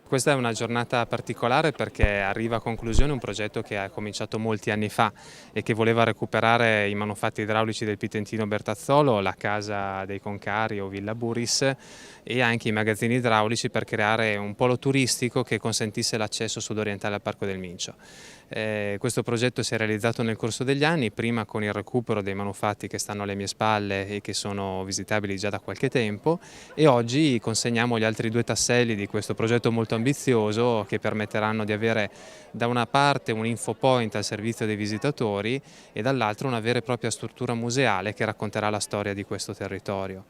Questa è una giornata particolare perché arriva a conclusione un progetto che ha cominciato molti anni fa e che voleva recuperare i manufatti idraulici del Pitentino Bertazzolo, la casa dei Concari o Villa Buris e anche i magazzini idraulici per creare un polo turistico che consentisse l'accesso sud-orientale al Parco del Mincio. Questo progetto si è realizzato nel corso degli anni, prima con il recupero dei manufatti che stanno alle mie spalle e che sono visitabili già da qualche tempo, e oggi consegniamo gli altri due tasselli di questo progetto molto ambizioso che permetteranno di avere da una parte un infopoint al servizio dei visitatori e dall'altra una vera e propria struttura museale che racconterà la storia di questo territorio.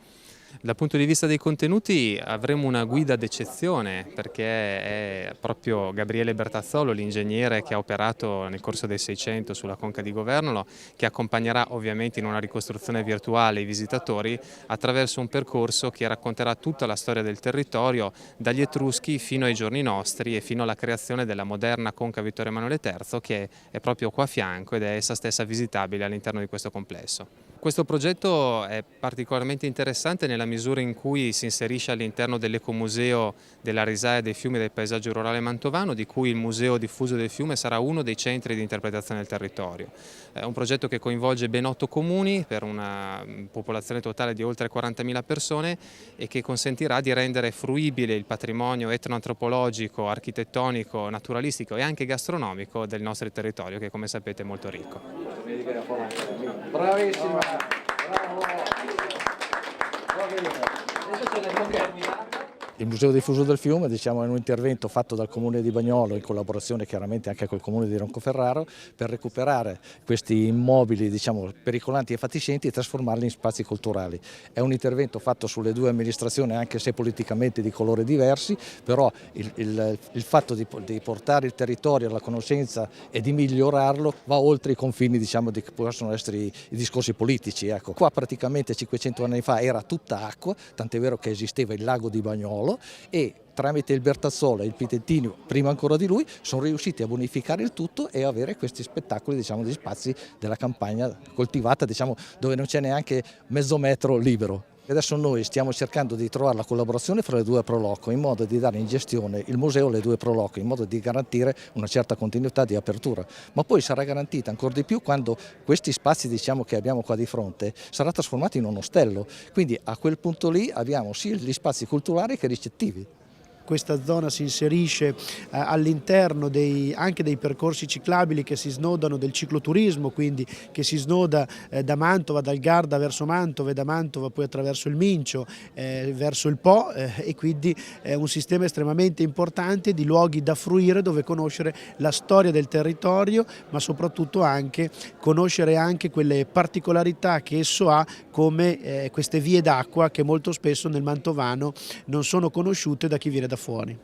Dal punto di vista dei contenuti avremo una guida d'eccezione perché è proprio Gabriele Bertazzolo, l'ingegnere che ha operato nel corso del Seicento sulla conca di Governolo, che accompagnerà ovviamente in una ricostruzione virtuale i visitatori attraverso un percorso che racconterà tutta la storia del territorio dagli Etruschi fino ai giorni nostri e fino alla creazione della moderna conca Vittorio Emanuele III, che è proprio qua a fianco ed è essa stessa visitabile all'interno di questo complesso. Questo progetto è particolarmente interessante nella misura in cui si inserisce all'interno dell'ecomuseo della risaia dei fiumi e del paesaggio rurale mantovano, di cui il Museo Diffuso del Fiume sarà uno dei centri di interpretazione del territorio. È un progetto che coinvolge ben 8 comuni per una popolazione totale di oltre 40.000 persone e che consentirà di rendere fruibile il patrimonio etnoantropologico, architettonico, naturalistico e anche gastronomico del nostro territorio, che come sapete è molto ricco. Bravissima! Bravo! Il Museo Diffuso del Fiume è un intervento fatto dal Comune di Bagnolo in collaborazione chiaramente anche col Comune di Roncoferraro per recuperare questi immobili pericolanti e fatiscenti e trasformarli in spazi culturali. È un intervento fatto sulle due amministrazioni anche se politicamente di colori diversi, però il fatto di portare il territorio alla conoscenza e di migliorarlo va oltre i confini di che possono essere i discorsi politici. Ecco. Qua praticamente 500 anni fa era tutta acqua, tant'è vero che esisteva il lago di Bagnolo, e tramite il Bertazzolo e il Pitentino, prima ancora di lui, sono riusciti a bonificare il tutto e avere questi spettacoli di spazi della campagna coltivata dove non c'è neanche mezzo metro libero. Adesso noi stiamo cercando di trovare la collaborazione fra le due Proloco in modo di dare in gestione il museo alle due Proloco, in modo di garantire una certa continuità di apertura, ma poi sarà garantita ancora di più quando questi spazi che abbiamo qua di fronte sarà trasformato in un ostello, quindi a quel punto lì abbiamo sia gli spazi culturali che ricettivi. Questa zona si inserisce all'interno anche dei percorsi ciclabili che si snodano del cicloturismo, quindi che si snoda da Mantova, dal Garda verso Mantova e da Mantova poi attraverso il Mincio verso il Po, e quindi è un sistema estremamente importante di luoghi da fruire dove conoscere la storia del territorio, ma soprattutto anche conoscere anche quelle particolarità che esso ha, come queste vie d'acqua che molto spesso nel Mantovano non sono conosciute da chi viene da fuori.